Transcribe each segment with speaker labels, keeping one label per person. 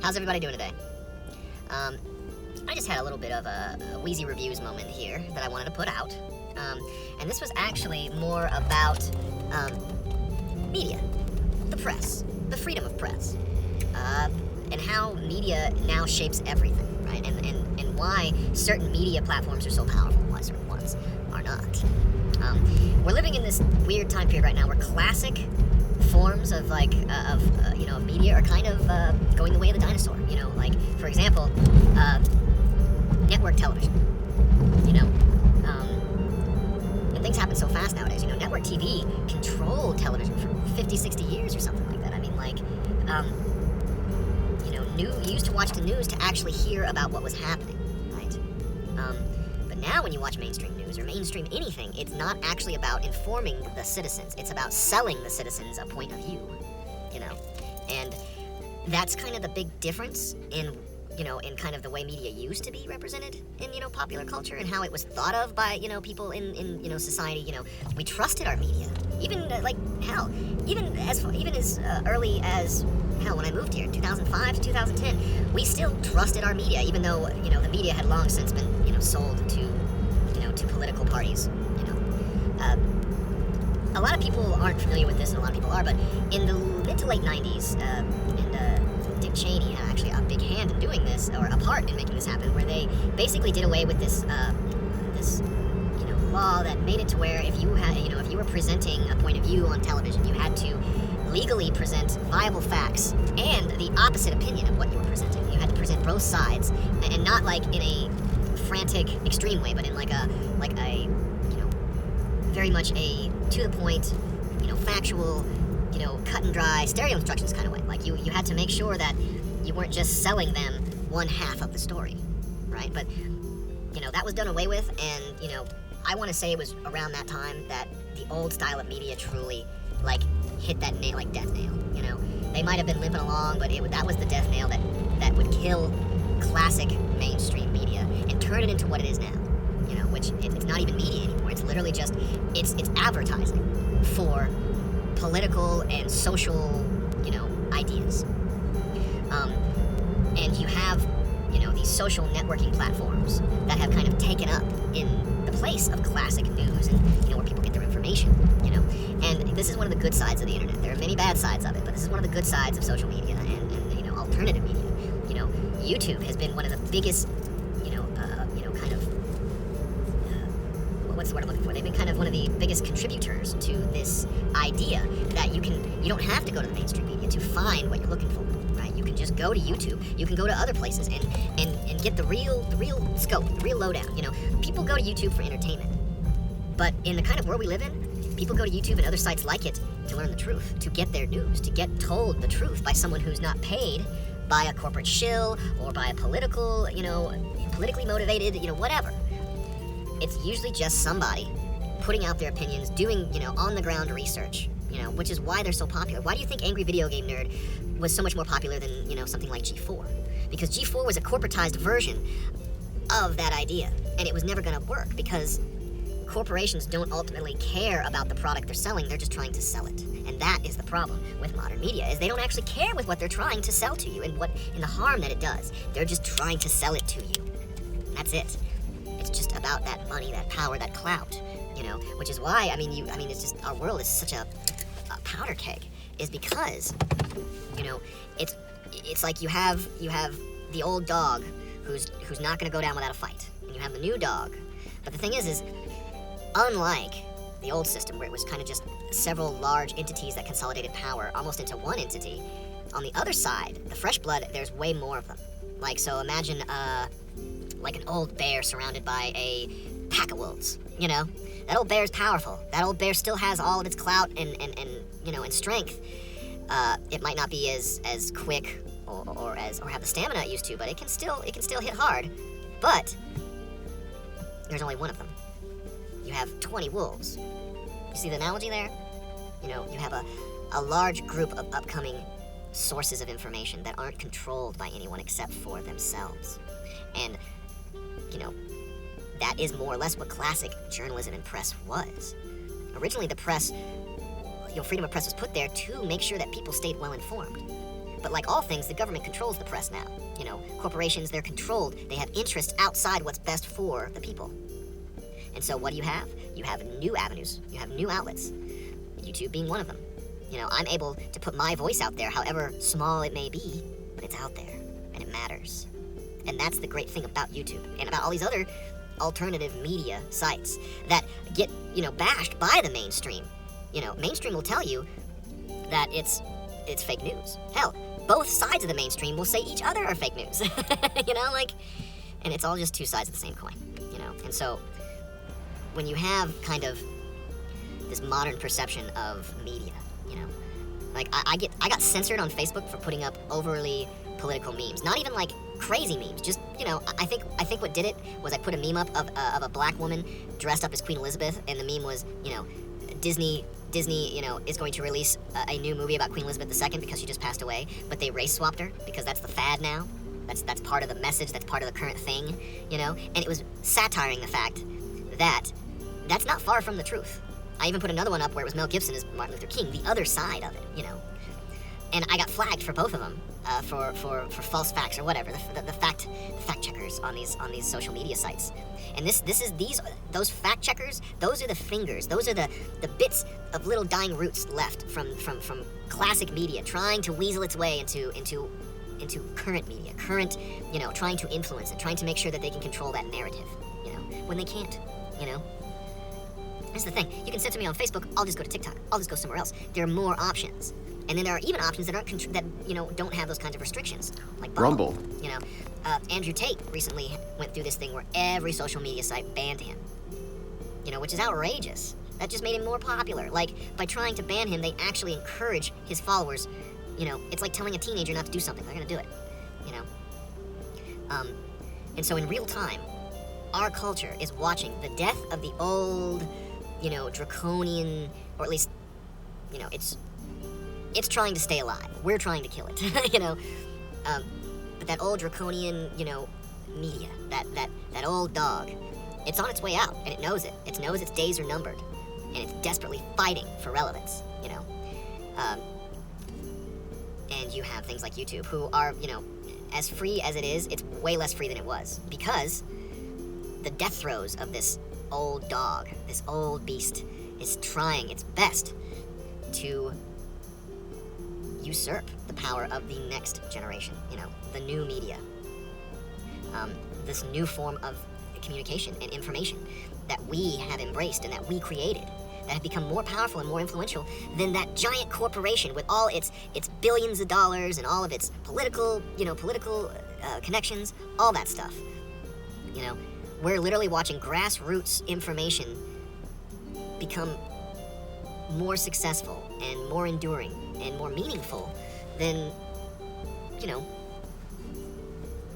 Speaker 1: How's everybody doing today? I just had a little bit of a Weezy Reviews moment here that I wanted to put out. And this was actually more about media, the press, the freedom of press, and how media now shapes everything, right? And why certain media platforms are so powerful and why certain ones are not. We're living in this weird time period right now where classic forms of media are kind of going the way of the dinosaur. You know, like for example, network television. You know, and things happen so fast nowadays. You know, network TV controlled television for 50, 60 years or something like that. I mean, like, you used to watch the news to actually hear about what was happening, right? But now when you watch mainstream news or mainstream anything, it's not actually about informing the citizens. It's about selling the citizens a point of view, you know? And that's kind of the big difference in kind of the way media used to be represented in, popular culture and how it was thought of by, people in society. You know, we trusted our media. Even, even as early as, when I moved here, 2005 to 2010, we still trusted our media, even though, the media had long since been, sold to political parties, A lot of people aren't familiar with this, and a lot of people are, but in the mid to late 90s, Dick Cheney had actually a big hand in doing this, or a part in making this happen, where they basically did away with this law that made it to where if you were presenting a point of view on television, you had to legally present viable facts and the opposite opinion of what you were presenting. You had to present both sides, and not like in a frantic, extreme way, but in like a very much a to the point, factual, cut and dry, stereo instructions kind of way. Like you had to make sure that you weren't just selling them one half of the story, right? But, that was done away with, and, I want to say it was around that time that the old style of media truly, hit that nail, like death nail, They might have been limping along, but that was the death nail that would kill classic mainstream media and turn it into what it is now, which it's not even media anymore. It's literally just, it's advertising for political and social, ideas. And you have, these social networking platforms that have kind of taken up in the place of classic news and, where people get their information, And this is one of the good sides of the internet. There are many bad sides of it, but this is one of the good sides of social media and alternative media. YouTube has been one of the biggest, what's the word I'm looking for? They've been kind of one of the biggest contributors to this idea that you don't have to go to the mainstream media to find what you're looking for, right? You can just go to YouTube. You can go to other places and get the real scope, the real lowdown. People go to YouTube for entertainment, but in the kind of world we live in, people go to YouTube and other sites like it to learn the truth, to get their news, to get told the truth by someone who's not paid by a corporate shill or by a political, politically motivated, whatever. It's usually just somebody putting out their opinions, doing, on-the-ground research, which is why they're so popular. Why do you think Angry Video Game Nerd was so much more popular than, something like G4? Because G4 was a corporatized version of that idea, and it was never going to work because corporations don't ultimately care about the product they're selling. They're just trying to sell it. And that is the problem with modern media, is they don't actually care with what they're trying to sell to you and the harm that it does. They're just trying to sell it to you. That's it. It's just about that money, that power, that clout, which is why, it's just, our world is such a powder keg, is because, it's like you have the old dog who's not going to go down without a fight, and you have the new dog. But the thing is unlike the old system where it was kind of just several large entities that consolidated power almost into one entity, on the other side, the fresh blood, there's way more of them. Like, so imagine, like an old bear surrounded by a pack of wolves, That old bear's powerful. That old bear still has all of its clout and strength. It might not be as quick or have the stamina it used to, but it can still hit hard. But there's only one of them. You have 20 wolves. You see the analogy there? You have a large group of upcoming sources of information that aren't controlled by anyone except for themselves. And, that is more or less what classic journalism and press was. Originally, the press, freedom of press was put there to make sure that people stayed well informed. But like all things, the government controls the press now. You know, corporations, they're controlled. They have interests outside what's best for the people. And so what do you have? You have new avenues. You have new outlets. YouTube being one of them. You know, I'm able to put my voice out there, however small it may be, but it's out there, and it matters. And that's the great thing about YouTube, and about all these other alternative media sites that get, you know, bashed by the mainstream. You know, mainstream will tell you that it's fake news. Hell, both sides of the mainstream will say each other are fake news. You know, like, and it's all just two sides of the same coin, you know? And so, when you have kind of this modern perception of media, you know, like I got censored on Facebook for putting up overly political memes. Not even like crazy memes. Just, you know, I think what did it was I put a meme up of a black woman dressed up as Queen Elizabeth, and the meme was, you know, Disney, you know, is going to release a new movie about Queen Elizabeth II because she just passed away, but they race swapped her because that's the fad now. That's part of the message. That's part of the current thing, you know. And it was satiring the fact that that's not far from the truth. I even put another one up where it was Mel Gibson as Martin Luther King, the other side of it, you know. And I got flagged for both of them for false facts or whatever, the fact checkers on these social media sites. And those fact checkers, those are the fingers, those are the bits of little dying roots left from classic media trying to weasel its way into current media, you know, trying to influence it, trying to make sure that they can control that narrative, you know, when they can't, you know. Here's the thing, you can censor me on Facebook, I'll just go to TikTok, I'll just go somewhere else. There are more options. And then there are even options that aren't that, you know, don't have those kinds of restrictions, like Rumble. You know, Andrew Tate recently went through this thing where every social media site banned him. You know, which is outrageous. That just made him more popular. Like, by trying to ban him, they actually encourage his followers. You know, it's like telling a teenager not to do something. They're gonna do it. You know. And so in real time, our culture is watching the death of the old, you know, draconian, or at least, you know, it's trying to stay alive. We're trying to kill it, you know. But that old draconian, you know, media, that old dog, it's on its way out, and it knows it. It knows its days are numbered, and it's desperately fighting for relevance, you know. And you have things like YouTube, who are, you know, as free as it is, it's way less free than it was, because the death throes of this old dog, this old beast, is trying its best to usurp the power of the next generation, you know, the new media. This new form of communication and information that we have embraced and that we created, that have become more powerful and more influential than that giant corporation with all its billions of dollars and all of its political connections, all that stuff. You know, we're literally watching grassroots information become more successful and more enduring and more meaningful than, you know,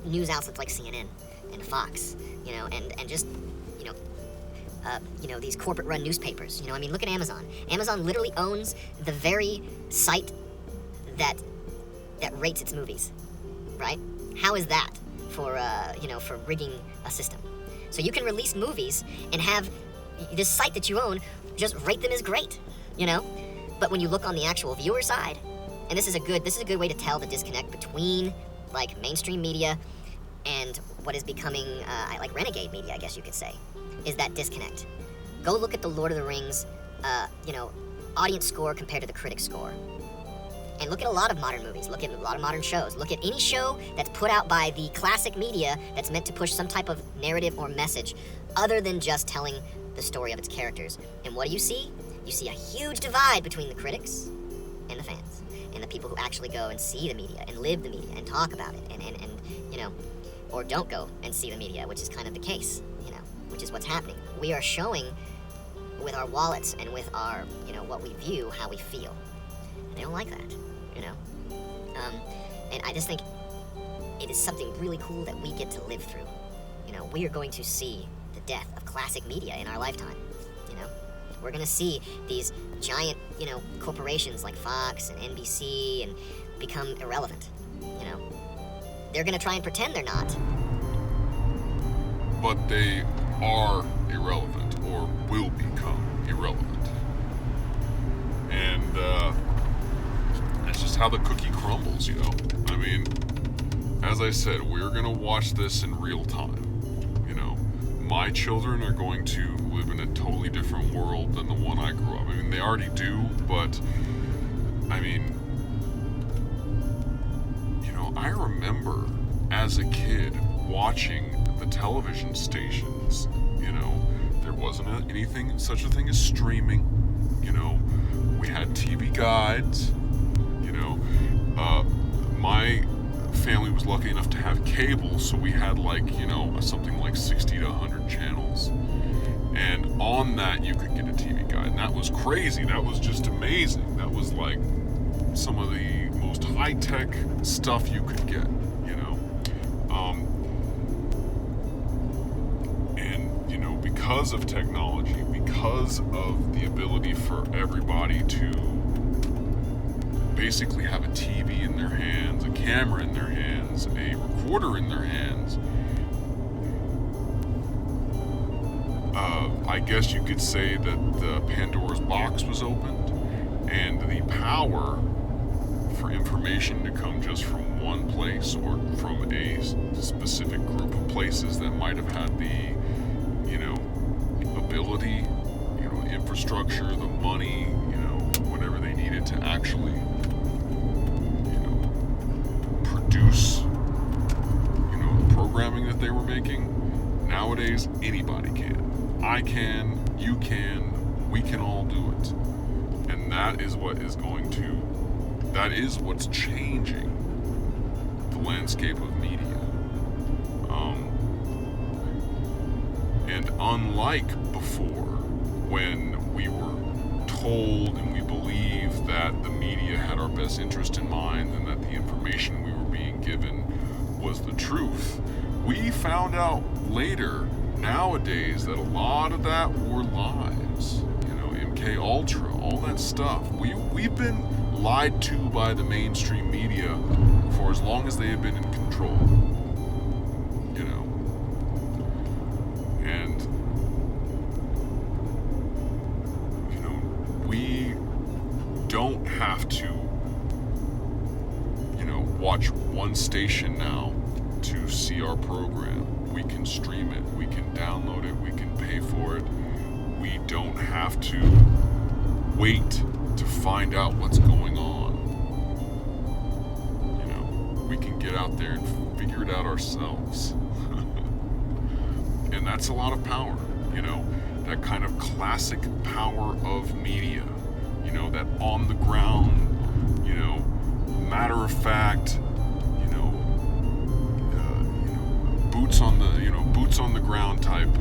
Speaker 1: news outlets like CNN and Fox, you know, and just, you know, these corporate-run newspapers. You know, I mean, look at Amazon. Amazon literally owns the very site that rates its movies, right? How is that for, you know, for rigging a system? So you can release movies and have this site that you own just rate them as great, you know? But when you look on the actual viewer side, and this is a good way to tell the disconnect between, like, mainstream media and what is becoming, like, renegade media, I guess you could say, is that disconnect. Go look at the Lord of the Rings, you know, audience score compared to the critic score. And look at a lot of modern movies, look at a lot of modern shows, look at any show that's put out by the classic media that's meant to push some type of narrative or message other than just telling the story of its characters. And what do you see? You see a huge divide between the critics and the fans, and the people who actually go and see the media and live the media and talk about it, and you know, or don't go and see the media, which is kind of the case, you know, which is what's happening. We are showing with our wallets and with our, you know, what we view, how we feel. And they don't like that, you know. And I just think it is something really cool that we get to live through. You know, we are going to see the death of classic media in our lifetime, you know. We're going to see these giant, you know, corporations like Fox and NBC and become irrelevant, you know. They're going to try and pretend they're not.
Speaker 2: But they are irrelevant, or will become irrelevant. And that's just how the cookie crumbles, you know? I mean, as I said, we're going to watch this in real time. You know, my children are going to live in a totally different world than the one I grew up. I mean, they already do, but I mean, you know, I remember as a kid watching the television stations. You know, there wasn't such a thing as streaming. You know, we had TV guides. You know, my family was lucky enough to have cable, so we had like, you know, something like 60 to 100 channels. And on that you could get a TV guide. And that was crazy. That was just amazing. That was like some of the most high-tech stuff you could get, you know. And, you know, because of technology, because of the ability for everybody to basically have a TV in their hands, a camera in their hands, a recorder in their hands, I guess you could say that the Pandora's box was opened, and the power for information to come just from one place or from a specific group of places that might have had the, you know, ability, you know, infrastructure, the money, you know, whatever they needed to actually, you know, produce, you know, the programming that they were making. Nowadays, anybody can. I can, you can, we can all do it. And that is what's changing the landscape of media. And unlike before, when we were told and we believed that the media had our best interest in mind and that the information we were being given was the truth, we found out later, nowadays, that a lot of that were lies. You know, MK Ultra, all that stuff. We've been lied to by the mainstream media for as long as they have been in control. You know. And, you know, we don't have to, you know, watch one station now to see our program. We can stream it, we can download it, we can pay for it. We don't have to wait to find out what's going on. You know, we can get out there and figure it out ourselves. And that's a lot of power, you know, that kind of classic power of media, you know, that on the ground, you know, matter of fact, boots on the ground type,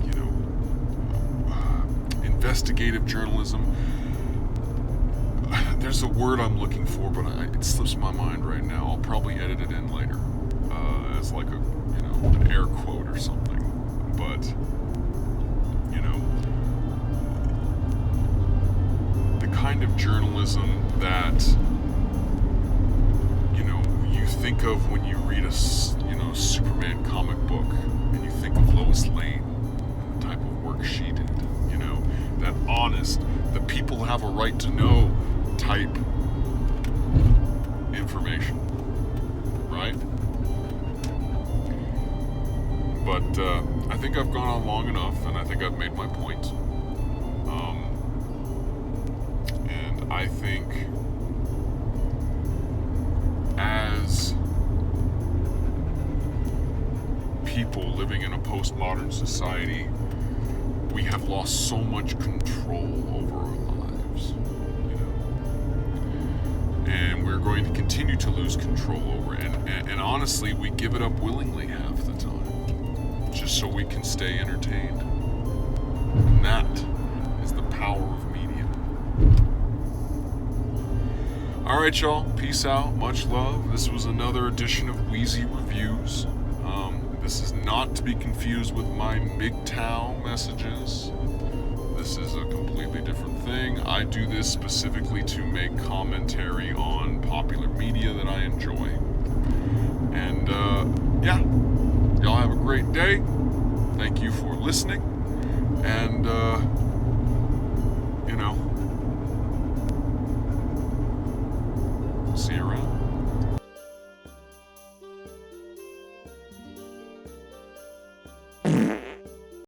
Speaker 2: you know, investigative journalism. There's a word I'm looking for, but it slips my mind right now. I'll probably edit it in later, as like a, you know, an air quote or something. But, you know, the kind of journalism that, you know, you think of when you read a, you know, Superman comic book, and you think of Lois Lane and the type of work she did, you know, that honest, the people have a right to know type information, right? But I think I've gone on long enough, and I think I've made my point. And I think as people living in a postmodern society, we have lost so much control over our lives, you know, and we're going to continue to lose control over it. And honestly, we give it up willingly half the time, just so we can stay entertained. And that is the power of media. All right, y'all. Peace out. Much love. This was another edition of Weezy Reviews. This is not to be confused with my MGTOW messages. This is a completely different thing. I do this specifically to make commentary on popular media that I enjoy. And, yeah. Y'all have a great day. Thank you for listening. And, you know, See you around.